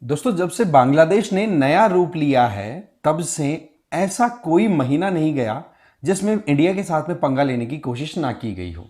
दोस्तों, जब से बांग्लादेश ने नया रूप लिया है तब से ऐसा कोई महीना नहीं गया जिसमें इंडिया के साथ में पंगा लेने की कोशिश ना की गई हो।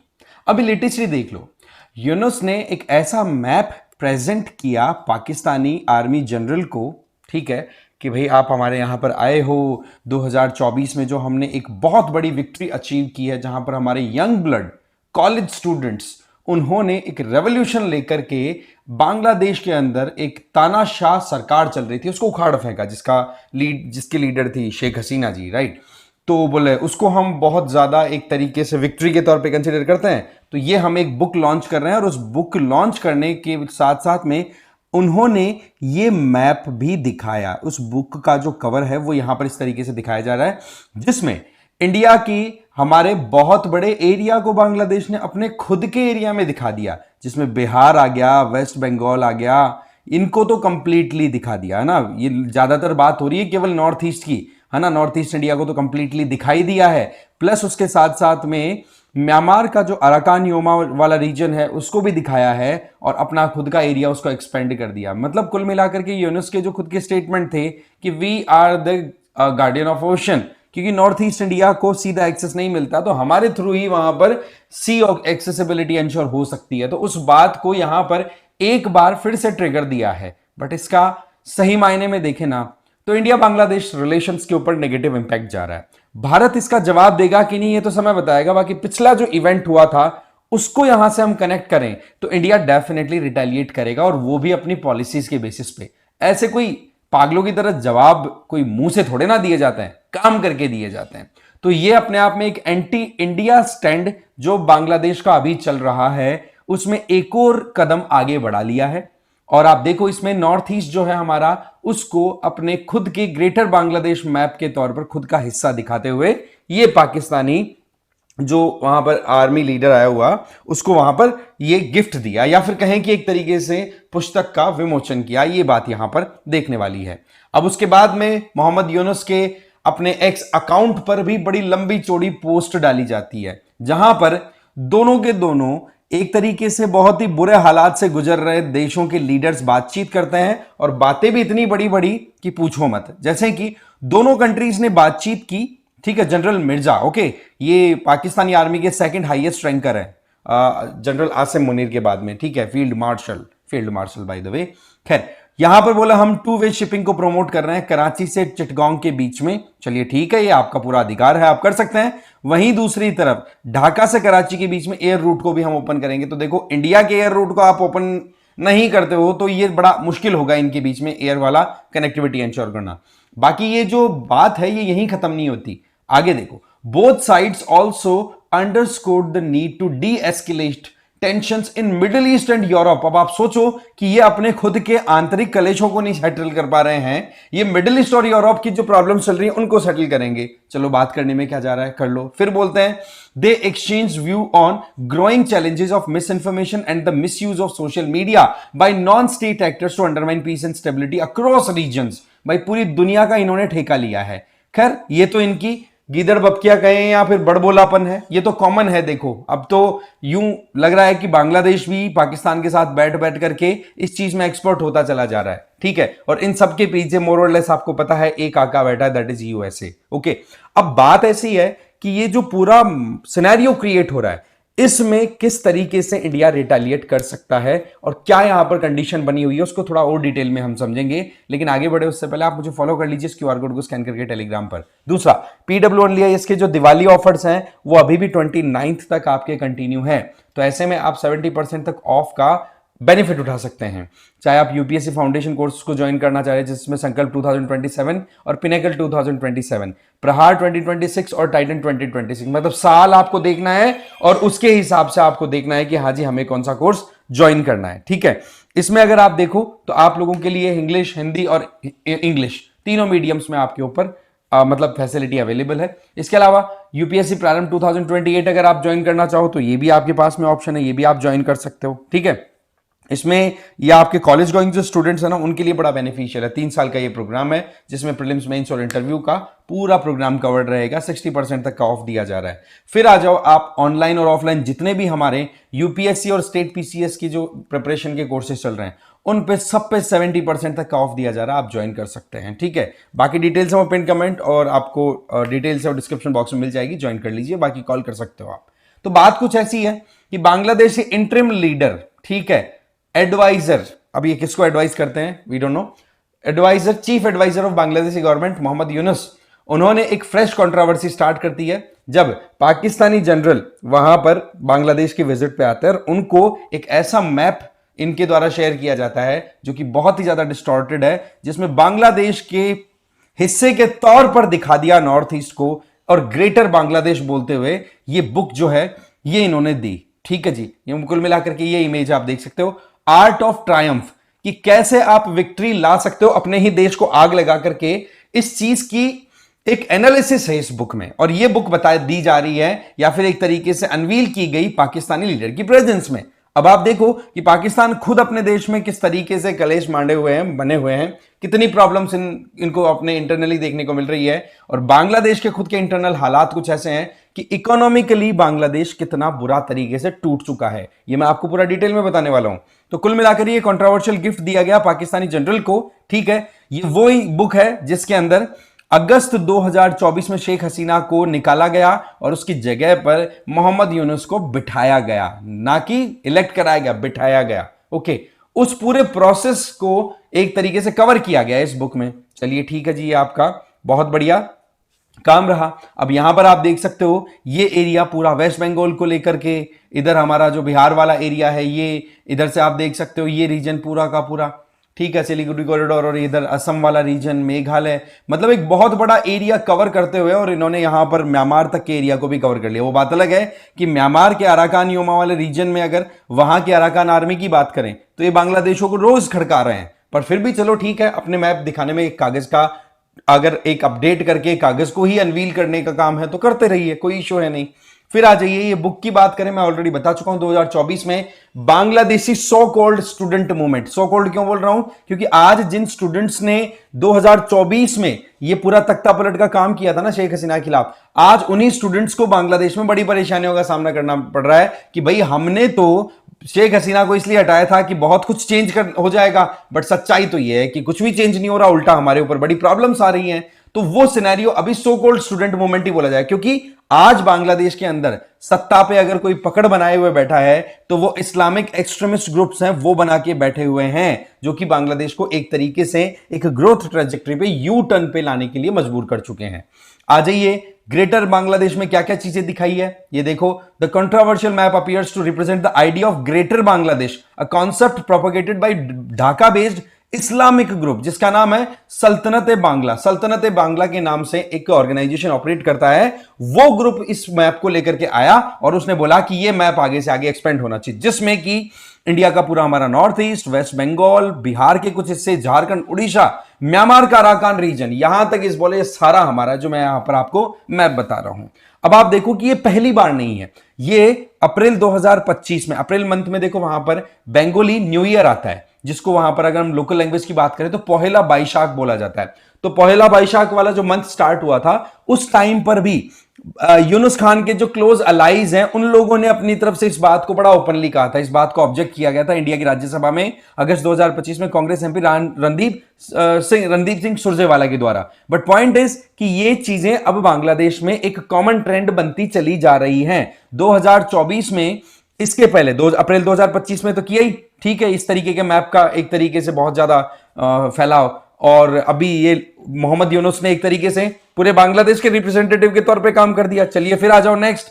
अभी लेटेस्टली देख लो, यूनुस ने एक ऐसा मैप प्रेजेंट किया पाकिस्तानी आर्मी जनरल को, ठीक है, कि भाई आप हमारे यहां पर आए हो 2024 में, जो हमने एक बहुत बड़ी विक्ट्री अचीव की है, जहां पर हमारे यंग ब्लड कॉलेज स्टूडेंट्स, उन्होंने एक रेवोल्यूशन लेकर के बांग्लादेश के अंदर एक तानाशाह सरकार चल रही थी उसको उखाड़ फेंका, जिसकी लीडर थी शेख हसीना जी, राइट। तो बोले उसको हम बहुत ज्यादा एक तरीके से विक्ट्री के तौर पे कंसिडर करते हैं। तो ये हम एक बुक लॉन्च कर रहे हैं और उस बुक लॉन्च करने के साथ साथ में उन्होंने ये मैप भी दिखाया। उस बुक का जो कवर है वो यहां पर इस तरीके से दिखाया जा रहा है, जिसमें इंडिया की हमारे बहुत बड़े एरिया को बांग्लादेश ने अपने खुद के एरिया में दिखा दिया, जिसमें बिहार आ गया, वेस्ट बंगाल आ गया, इनको तो कंप्लीटली दिखा दिया है ना। ये ज्यादातर बात हो रही है केवल नॉर्थ ईस्ट की, है ना। नॉर्थ ईस्ट इंडिया को तो कंप्लीटली दिखाई दिया है, प्लस उसके साथ साथ में म्यांमार का जो अराकान योमा वाला रीजन है उसको भी दिखाया है और अपना खुद का एरिया उसको एक्सपेंड कर दिया। मतलब कुल मिलाकर के यूनुस के जो खुद के स्टेटमेंट थे कि we are the guardian of ocean, क्योंकि नॉर्थ ईस्ट इंडिया को सीधा एक्सेस नहीं मिलता, तो हमारे थ्रू ही वहां पर सी एक्सेसिबिलिटी इंश्योर हो सकती है। तो उस बात को यहां पर एक बार फिर से ट्रिगर दिया है। बट इसका सही मायने में देखें ना, तो इंडिया बांग्लादेश रिलेशंस के ऊपर नेगेटिव इंपैक्ट जा रहा है। भारत इसका जवाब देगा कि नहीं, ये तो समय बताएगा। बाकी पिछला जो इवेंट हुआ था उसको यहां से हम कनेक्ट करें तो इंडिया डेफिनेटली रिटेलिएट करेगा, और वो भी अपनी पॉलिसीज के बेसिस पे। ऐसे कोई पागलों की तरह जवाब कोई मुंह से थोड़े ना दिए जाते हैं, काम करके दिए जाते हैं। तो ये अपने आप में एक एंटी इंडिया स्टैंड जो बांग्लादेश का अभी चल रहा है उसमें एक और कदम आगे बढ़ा लिया है। और आप देखो, इसमें नॉर्थ ईस्ट जो है हमारा, उसको अपने खुद के ग्रेटर बांग्लादेश मैप के तौर पर खुद का हिस्सा दिखाते हुए ये पाकिस्तानी जो वहां पर आर्मी लीडर आया हुआ उसको वहां पर ये गिफ्ट दिया, या फिर कहें कि एक तरीके से पुस्तक का विमोचन किया। ये बात यहां पर देखने वाली है। अब उसके बाद में मोहम्मद यूनुस के अपने एक्स अकाउंट पर भी बड़ी लंबी चौड़ी पोस्ट डाली जाती है, जहां पर दोनों के दोनों एक तरीके से बहुत ही बुरे हालात से गुजर रहे देशों के लीडर्स बातचीत करते हैं, और बातें भी इतनी बड़ी बड़ी कि पूछो मत। जैसे कि दोनों कंट्रीज ने बातचीत की, ठीक है। जनरल मिर्जा, ओके, ये पाकिस्तानी आर्मी के सेकंड हाईएस्ट रैंकर है जनरल आसिम मुनीर के बाद में, ठीक है। Field marshal by the way. खैर, यहां पर बोला हम टू वे शिपिंग को प्रमोट कर रहे हैं कराची से चिटगांव के बीच में। चलिए ठीक है, ये आपका पूरा अधिकार है, आप कर सकते हैं। वहीं दूसरी तरफ ढाका से कराची के बीच में एयर रूट को भी हम ओपन करेंगे। तो देखो, इंडिया के एयर रूट को आप ओपन नहीं करते हो तो ये बड़ा मुश्किल होगा इनके बीच में एयर वाला कनेक्टिविटी इंश्योर करना। बाकी ये जो बात है ये यहीं खत्म नहीं होती, आगे देखो। Both sides also underscored the need to de-escalate tensions in Middle East and Europe. अब आप सोचो कि ये अपने खुद के आंतरिक कलेशों को नहीं सेटल कर पा रहे हैं, ये मिडिल ईस्ट और यूरोप की जो प्रॉब्लम चल रही है उनको सेटल करेंगे। चलो, बात करने में क्या जा रहा है, कर लो। फिर बोलते हैं they exchange view on growing challenges of misinformation and the misuse of social media by non state actors to undermine peace and stability across regions. भाई, पूरी दुनिया का इन्होंने ठेका लिया है। खैर, ये तो इनकी गीदड़ बपकिया कहें या फिर बड़बोलापन है, ये तो कॉमन है। देखो, अब तो यूं लग रहा है कि बांग्लादेश भी पाकिस्तान के साथ बैठ बैठ करके इस चीज में एक्सपर्ट होता चला जा रहा है, ठीक है। और इन सब के पीछे मोर और लेस आपको पता है एक आका बैठा है, दैट इज यूएसए, ओके। अब बात ऐसी है कि ये जो पूरा सिनेरियो क्रिएट हो रहा है इसमें किस तरीके से इंडिया रिटेलिएट कर सकता है और क्या यहां पर कंडीशन बनी हुई है उसको थोड़ा और डिटेल में हम समझेंगे। लेकिन आगे बढ़े उससे पहले आप मुझे फॉलो कर लीजिए इस क्यूआर कोड को स्कैन करके टेलीग्राम पर। दूसरा, PWOnlyIS के जो दिवाली ऑफर्स हैं वो अभी भी 29 तक आपके कंटिन्यू है। तो ऐसे में आप 70% तक ऑफ का बेनिफिट उठा सकते हैं। चाहे आप यूपीएससी फाउंडेशन कोर्स को ज्वाइन करना चाह रहे हैं जिसमें संकल्प 2027 और पिनेकल 2027, प्रहार 2026 और टाइटन 2026, मतलब साल आपको देखना है और उसके हिसाब से आपको देखना है कि हाँ जी हमें कौन सा कोर्स ज्वाइन करना है, ठीक है। इसमें अगर आप देखो तो आप लोगों के लिए इंग्लिश, हिंदी और इंग्लिश तीनों मीडियम्स में आपके ऊपर मतलब फैसिलिटी अवेलेबल है। इसके अलावा यूपीएससी प्रारंभ 2028 अगर आप ज्वाइन करना चाहो तो ये भी आपके पास में ऑप्शन है, ये भी आप ज्वाइन कर सकते हो, ठीक है। इसमें या आपके कॉलेज गोइंग जो स्टूडेंट्स हैं ना, उनके लिए बड़ा बेनिफिशियल है। 3 साल का ये प्रोग्राम है जिसमें प्रीलिम्स, मेंस और इंटरव्यू का पूरा प्रोग्राम कवर्ड रहेगा। 60% तक का ऑफ दिया जा रहा है। फिर आ जाओ आप ऑनलाइन और ऑफलाइन जितने भी हमारे यूपीएससी और स्टेट पीसीएस की जो प्रिपरेशन के कोर्सेज चल रहे हैं उन पे सब पे 70% तक का ऑफ दिया जा रहा है। आप ज्वाइन कर सकते हैं, ठीक है। बाकी डिटेल्स हम पिन कमेंट और आपको डिटेल्स और डिस्क्रिप्शन बॉक्स में मिल जाएगी, ज्वाइन कर लीजिए। बाकी कॉल कर सकते हो आप। तो बात कुछ ऐसी है कि बांग्लादेश के इंटरिम लीडर, ठीक है, एडवाइजर, अब ये किसको एडवाइस करते हैं we don't know, adviser, chief adviser of Bangladeshi government Mohammad Yunus, उन्होंने एक फ्रेश कंट्रोवर्सी स्टार्ट कर दी है। जब पाकिस्तानी जनरल वहां पर बांग्लादेश के विजिट पे आते हैं और उनको एक ऐसा मैप इनके द्वारा शेयर किया जाता है जो कि बहुत ही ज्यादा डिस्टॉर्टेड है, जिसमें बांग्लादेश के हिस्से के तौर पर दिखा दिया नॉर्थ ईस्ट को और ग्रेटर बांग्लादेश बोलते हुए ये बुक जो है ये इन्होंने दी, ठीक है जी। ये कुल मिलाकर के ये इमेज आप देख सकते हो, आर्ट ऑफ ट्रायम्फ, कि कैसे आप विक्ट्री ला सकते हो अपने ही देश को आग लगा करके। इस चीज की एक एनालिसिस है इस बुक में, और ये बुक बता दी जा रही है या फिर एक तरीके से अनवील की गई पाकिस्तानी लीडर की प्रेजेंस में। अब आप देखो कि पाकिस्तान खुद अपने देश में किस तरीके से कलेश मांडे हुए हैं, बने हुए हैं, कितनी प्रॉब्लम्स इनको अपने इंटरनली देखने को मिल रही है। और बांग्लादेश के खुद के इंटरनल हालात कुछ ऐसे हैं कि इकोनॉमिकली बांग्लादेश कितना बुरा तरीके से टूट चुका है। ये मैं आपको पूरा डिटेल में बताने वाला हूं। तो कुल मिलाकर ये कंट्रोवर्शियल गिफ्ट दिया गया पाकिस्तानी जनरल को, ठीक है। ये वो ही बुक है जिसके अंदर अगस्त 2024 में शेख हसीना को निकाला गया और उसकी जगह पर मोहम्मद यूनुस को बिठाया गया, ना कि इलेक्ट कराया गया, बिठाया गया। ओके, उस पूरे प्रोसेस को एक तरीके से कवर किया गया इस बुक में। चलिए ठीक है जी, ये आपका बहुत बढ़िया काम रहा। अब यहां पर आप देख सकते हो ये एरिया पूरा वेस्ट बंगाल को लेकर के, इधर हमारा जो बिहार वाला एरिया है ये, इधर से आप देख सकते हो ये रीजन पूरा का पूरा, ठीक है, सिलीगुड़ी कॉरिडोर, और इधर असम वाला रीजन, मेघालय, मतलब एक बहुत बड़ा एरिया कवर करते हुए, और इन्होंने यहां पर म्यांमार तक के एरिया को भी कवर कर लिया। वो बात अलग है कि म्यांमार के अराकान योमा वाले रीजन में अगर वहां के अराकान आर्मी की बात करें तो ये बांग्लादेशों को रोज खड़का रहे हैं, पर फिर भी चलो ठीक है, अपने मैप दिखाने में एक कागज का अगर एक अपडेट करके कागज को ही अनवील करने का काम है तो करते रहिए, कोई इशू है नहीं। फिर आ जाइए ये बुक की बात करें, मैं ऑलरेडी बता चुका हूं 2024 में Bangladeshi so called student movement. So called क्यों बोल रहा हूं? क्योंकि आज जिन स्टूडेंट्स ने 2024 में ये पूरा तख्ता पलट का काम किया था ना शेख हसीना के खिलाफ, आज उन्हीं स्टूडेंट्स को बांग्लादेश में बड़ी परेशानियों का सामना करना पड़ रहा है कि भाई हमने तो शेख हसीना को इसलिए हटाया था कि बहुत कुछ चेंज हो जाएगा, बट सच्चाई तो यह है कि कुछ भी चेंज नहीं हो रहा, उल्टा हमारे ऊपर बड़ी प्रॉब्लम्स आ रही हैं। तो वो सिनेरियो अभी सो कॉल्ड स्टूडेंट मूवमेंट ही बोला जाए, क्योंकि आज बांग्लादेश के अंदर सत्ता पे अगर कोई पकड़ बनाए हुए बैठा है तो वो इस्लामिक एक्सट्रीमिस्ट ग्रुप्स हैं, वो बना के बैठे हुए हैं, जो कि बांग्लादेश को एक तरीके से एक ग्रोथ ट्रेजेक्टरी पे यू टर्न पे लाने के लिए मजबूर कर चुके हैं। आ जाइए ग्रेटर बांग्लादेश में क्या क्या चीजें दिखाई है, ये देखो। The controversial map appears to represent the idea of greater Bangladesh, a concept propagated by Dhaka based Islamic group जिसका नाम है सल्तनत बांग्ला। सल्तनत बांग्ला के नाम से एक ऑर्गेनाइजेशन ऑपरेट करता है। वो ग्रुप इस मैप को लेकर के आया और उसने बोला कि ये मैप आगे से आगे एक्सपेंड होना चाहिए, जिसमें कि इंडिया का पूरा हमारा north east, west Bengal, Bihar के कुछ हिस्से, झारखंड, उड़ीसा, म्यांमार का अराकान रीजन, यहां तक इस बोले सारा हमारा जो मैं यहां पर आपको मैप बता रहा हूं। अब आप देखो कि ये पहली बार नहीं है, ये अप्रैल 2025 में, अप्रैल मंथ में देखो वहां पर बंगाली न्यू ईयर आता है, जिसको वहां पर अगर हम लोकल लैंग्वेज की बात करें तो पहला बैशाख बोला जाता है। तो पहला बैशाख वाला जो मंथ स्टार्ट हुआ था उस टाइम पर भी यूनुस खान के जो क्लोज अलाइज हैं उन लोगों ने अपनी तरफ से इस बात को बड़ा ओपनली कहा था, इस बात को ऑब्जेक्ट किया गया था इंडिया की राज्यसभा में अगस्त 2025 में कांग्रेस एमपी रणदीप सिंह सुरजेवाला के द्वारा। बट पॉइंट इज कि ये चीजें अब बांग्लादेश में एक कॉमन ट्रेंड बनती चली जा रही हैं। 2024 में, इसके पहले अप्रैल 2025 में तो किया ही, ठीक है, इस तरीके के मैप का एक तरीके से बहुत ज्यादा फैलाव, और अभी ये मोहम्मद यूनुस ने एक तरीके से पूरे बांग्लादेश के रिप्रेजेंटेटिव के तौर पे काम कर दिया। चलिए फिर आ जाओ नेक्स्ट,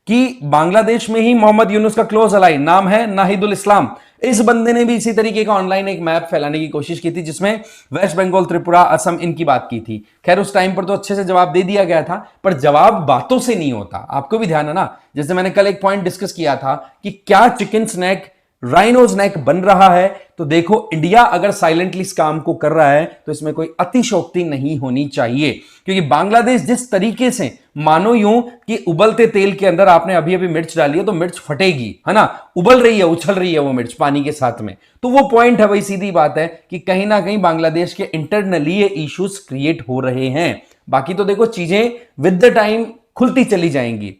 कि बांग्लादेश में ही मोहम्मद यूनुस का क्लोज अलाई नाम है नाहिदुल इस्लाम। इस बंदे ने भी इसी तरीके का ऑनलाइन एक मैप फैलाने की कोशिश की थी, जिसमें वेस्ट बंगाल, त्रिपुरा, असम इनकी बात की थी। खैर उस टाइम पर तो अच्छे से जवाब दे दिया गया था, पर जवाब बातों से नहीं होता, आपको भी ध्यान है ना। जैसे मैंने कल एक पॉइंट डिस्कस किया था कि क्या चिकन स्नैक राइनोज नेक बन रहा है, तो देखो इंडिया अगर साइलेंटली इस काम को कर रहा है तो इसमें कोई अतिशयोक्ति नहीं होनी चाहिए, क्योंकि बांग्लादेश जिस तरीके से, मानो यूं कि उबलते तेल के अंदर आपने अभी अभी मिर्च डाली है तो मिर्च फटेगी, है ना, उबल रही है, उछल रही है वो मिर्च पानी के साथ में, तो वो पॉइंट है भाई, सीधी बात है कि कहीं ना कहीं बांग्लादेश के इंटरनली ये इश्यूज क्रिएट हो रहे हैं। बाकी तो देखो चीजें विद द टाइम खुलती चली जाएंगी।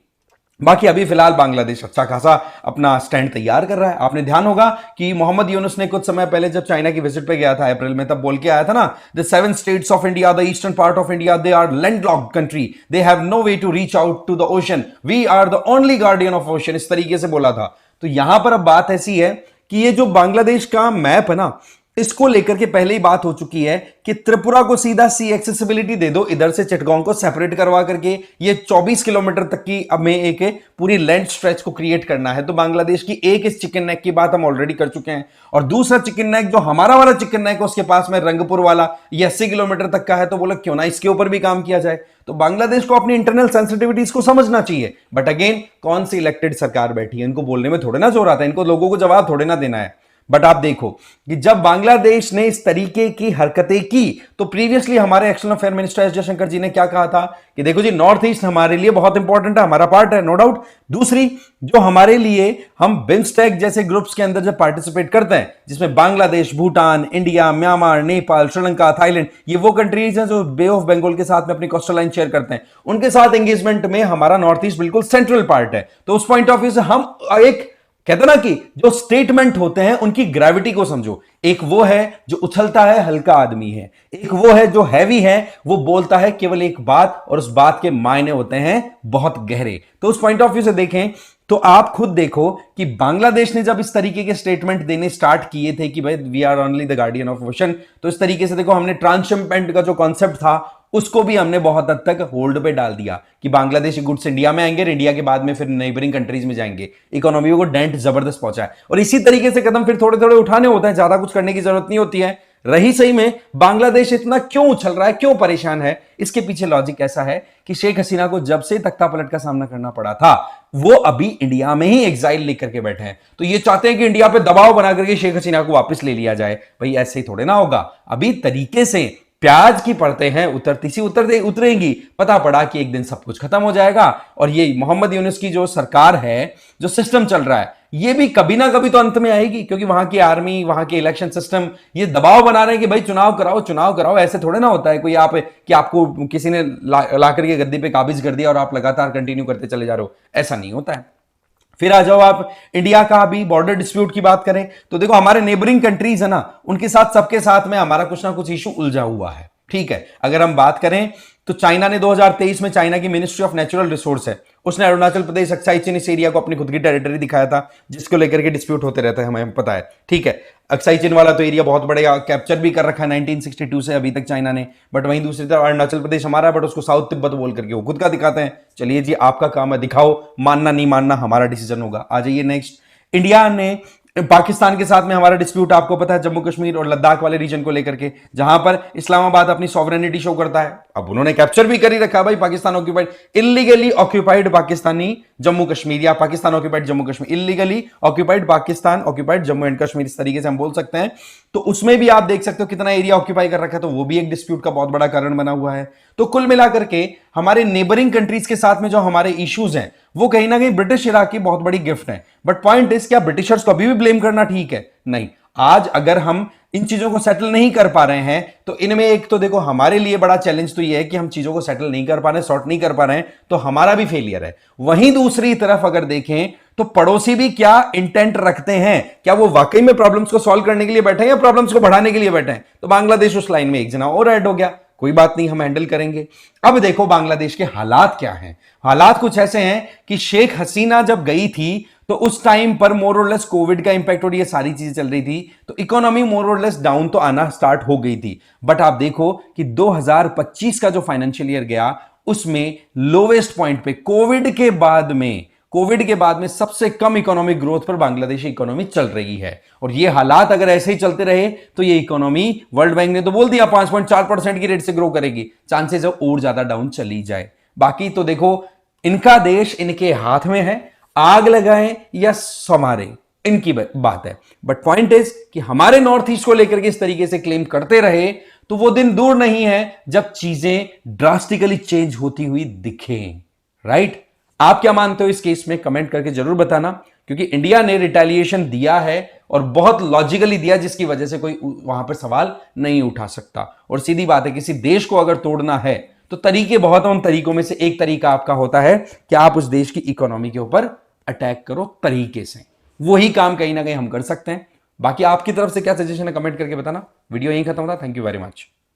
बाकी अभी फिलहाल बांग्लादेश अच्छा खासा अपना स्टैंड तैयार कर रहा है। आपने ध्यान होगा कि मोहम्मद यूनुस ने कुछ समय पहले जब चाइना की विजिट पे गया था अप्रैल में, तब बोल के आया था ना, the 7 states of India, the eastern part of India, they are landlocked country, they have no way to reach out to the ocean, we are the only guardian of ocean, इस तरीके से बोला था। तो यहां पर अब बात ऐसी है कि ये जो बांग्लादेश का मैप है ना, इसको लेकर के पहले ही बात हो चुकी है कि त्रिपुरा को सीधा सी एक्सेसिबिलिटी दे दो, इधर से चिटगांव को सेपरेट करवा करके ये 24 किलोमीटर तक की अब में एक पूरी लैंड स्ट्रेच को क्रिएट करना है। तो बांग्लादेश की एक इस चिकन नेक की बात हम ऑलरेडी कर चुके हैं, और दूसरा चिकन नेक जो हमारा वाला चिकन नेक है उसके पास में रंगपुर वाला, ये 80 किलोमीटर तक का है, तो बोला क्यों ना इसके ऊपर भी काम किया जाए। तो बांग्लादेश को अपनी इंटरनल सेंसिटिविटीज को समझना चाहिए, बट अगेन कौन सी इलेक्टेड सरकार बैठी है, इनको बोलने में थोड़े ना जोर आता है, इनको लोगों को जवाब थोड़े ना देना है। बट आप देखो कि जब बांग्लादेश ने इस तरीके की हरकतें की, तो प्रीवियसली हमारे external affair minister S Jaishankar ji ने क्या कहा था कि देखो जी, नॉर्थ ईस्ट हमारे लिए बहुत इंपॉर्टेंट है, हमारा पार्ट है, नो डाउट। दूसरी, जो हमारे लिए हम बिम्स्टेक जैसे ग्रुप्स के अंदर जब पार्टिसिपेट करते हैं, जिसमें Bangladesh, Bhutan, India, Myanmar, Nepal, Sri Lanka, Thailand, ये वो कंट्रीज हैं जो बे ऑफ बंगाल के साथ में अपनी कोस्टल लाइन शेयर करते हैं, उनके साथ एंगेजमेंट में हमारा नॉर्थ ईस्ट बिल्कुल सेंट्रल पार्ट है। तो उस पॉइंट ऑफ व्यू से हम एक कहते ना कि जो स्टेटमेंट होते हैं उनकी ग्रेविटी को समझो। एक वो है जो उछलता है, हल्का आदमी है, एक वो है जो हैवी है, वो बोलता है केवल एक बात और उस बात के मायने होते हैं बहुत गहरे। तो उस पॉइंट ऑफ व्यू से देखें तो आप खुद देखो कि बांग्लादेश ने जब इस तरीके के स्टेटमेंट देने स्टार्ट किए थे कि भाई we are only the guardian of ocean, तो इस तरीके से देखो हमने ट्रांसशिपमेंट का जो कॉन्सेप्ट था उसको भी हमने बहुत हद तक होल्ड पे डाल दिया कि बांग्लादेशी गुड्स इंडिया में आएंगे, इंडिया के बाद में फिर नेबरिंग कंट्रीज में जाएंगे। इकोनॉमी को डेंट जबरदस्त पहुंचा है, और इसी तरीके से कदम फिर थोड़े थोड़े उठाने होते हैं, ज्यादा कुछ करने की जरूरत नहीं होती है। रही सही में बांग्लादेश इतना क्यों उछल रहा है, क्यों परेशान है, इसके पीछे लॉजिक ऐसा है कि शेख हसीना को जब से तख्ता पलट का सामना करना पड़ा था, वो अभी इंडिया में ही एग्जाइल लेकर के बैठे हैं। तो ये चाहते हैं कि इंडिया पे दबाव बना करके शेख हसीना को वापस ले लिया जाए। भाई ऐसे ही थोड़े ना होगा, अभी तरीके से प्याज की परतें हैं उतरती सी उतरेंगी, पता पड़ा कि एक दिन सब कुछ खत्म हो जाएगा। और ये मोहम्मद यूनुस की जो सरकार है, जो सिस्टम चल रहा है, ये भी कभी ना कभी तो अंत में आएगी, क्योंकि वहां की आर्मी, वहां के इलेक्शन सिस्टम ये दबाव बना रहे हैं कि भाई चुनाव कराओ, चुनाव कराओ। ऐसे थोड़े ना होता है कोई आप कि आपको किसी ने ला करके गद्दी पे काबिज कर दिया और आप लगातार कंटिन्यू करते चले जा रहे हो, ऐसा नहीं होता है। फिर आ जाओ आप इंडिया का भी बॉर्डर डिस्प्यूट की बात करें तो देखो हमारे नेबरिंग कंट्रीज है ना, उनके साथ सबके साथ में हमारा कुछ ना कुछ इशू उलझा हुआ है। ठीक है, अगर हम बात करें तो चाइना ने 2023 में, चाइना की मिनिस्ट्री ऑफ नेचुरल रिसोर्स है, उसने अरुणाचल प्रदेश अक्साई चिन इस एरिया को अपनी खुद की टेरिटरी दिखाया था, जिसको लेकर के डिस्प्यूट होते रहते हैं, हमें पता है। ठीक है, अक्साई चिन वाला तो एरिया बहुत बड़े कैप्चर भी कर रखा है 1962 से अभी तक चाइना ने, बट वहीं दूसरी तरफ अरुणाचल प्रदेश हमारा है, बट उसको साउथ तिब्बत बोल करके वो खुद का दिखाते हैं। चलिए जी, आपका काम है, दिखाओ, मानना नहीं मानना हमारा डिसीजन होगा। आ जाइए नेक्स्ट, इंडिया ने पाकिस्तान के साथ में हमारा डिस्प्यूट आपको पता है, जम्मू कश्मीर और लद्दाख वाले रीजन को लेकर के, जहां पर इस्लामाबाद अपनी सॉवरेनिटी शो करता है। अब उन्होंने कैप्चर भी कर ही रखा है भाई, Pakistan occupied, illegally occupied Pakistani Jammu Kashmir, या Pakistan occupied Jammu Kashmir, illegally occupied Pakistan occupied Jammu and Kashmir, इस तरीके से हम बोल सकते हैं। तो उसमें भी आप देख सकते हो कितना एरिया ऑक्यूपाई कर रखा है, तो वो भी एक डिस्प्यूट का बहुत बड़ा कारण बना हुआ है। तो कुल मिलाकर के हमारे नेबरिंग कंट्रीज के साथ में जो हमारे इश्यूज हैं, वो कहीं ना कहीं ब्रिटिश इराक की बहुत बड़ी गिफ्ट है। बट पॉइंट इज, क्या ब्रिटिशर्स को अभी भी ब्लेम करना ठीक है? नहीं। आज अगर हम इन चीजों को सेटल नहीं कर पा रहे हैं, तो इनमें एक तो देखो हमारे लिए बड़ा चैलेंज तो ये है कि हम चीजों को सेटल नहीं कर पा रहे हैं, सॉर्ट नहीं कर पा रहे हैं, तो हमारा भी फेलियर है। वहीं दूसरी तरफ अगर देखें तो पड़ोसी भी क्या इंटेंट रखते हैं, क्या वो वाकई में प्रॉब्लम्स को सॉल्व करने के लिए बैठे हैं या प्रॉब्लम्स को बढ़ाने के लिए बैठे हैं? तो बांग्लादेश उस लाइन में एक जना और ऐड हो गया, कोई बात नहीं, हम हैंडल करेंगे। अब देखो बांग्लादेश के हालात क्या हैं। हालात कुछ ऐसे हैं कि शेख हसीना जब गई थी तो उस टाइम पर मोर और लेस कोविड का इंपैक्ट और ये सारी चीजें चल रही थी, तो इकोनॉमी मोर और लेस डाउन तो आना स्टार्ट हो गई थी। बट आप देखो कि 2025 का जो फाइनेंशियल ईयर गया, उसमें लोवेस्ट पॉइंट पे कोविड के बाद में सबसे कम इकोनॉमिक ग्रोथ पर बांग्लादेशी इकोनॉमी चल रही है। और ये हालात अगर ऐसे ही चलते रहे तो ये इकोनॉमी, वर्ल्ड बैंक ने तो बोल दिया 5.4% की रेट से ग्रो करेगी, चांसेस है और ज्यादा डाउन चली जाए। बाकी तो देखो, इनका देश इनके हाथ में है, आग लगाएं या संवारें, इनकी बात है। बट पॉइंट इज कि हमारे नॉर्थ ईस्ट को लेकर के इस तरीके से क्लेम करते रहे तो वो दिन दूर नहीं है जब चीजें ड्रास्टिकली चेंज होती हुई दिखें। राइट? आप क्या मानते हो इस केस में? कमेंट करके जरूर बताना, क्योंकि इंडिया ने रिटेलिएशन दिया है और बहुत लॉजिकली दिया, जिसकी वजह से कोई वहां पर सवाल नहीं उठा सकता। और सीधी बात है, किसी देश को अगर तोड़ना है तो तरीके बहुत हैं। उन तरीकों में से एक तरीका आपका होता है कि आप उस देश की इकोनॉमी के ऊपर अटैक करो तरीके से। वही काम कहीं ना कहीं हम कर सकते हैं। बाकी आपकी तरफ से क्या सजेशन है, कमेंट करके बताना। वीडियो यहीं खत्म होता। Thank you very much.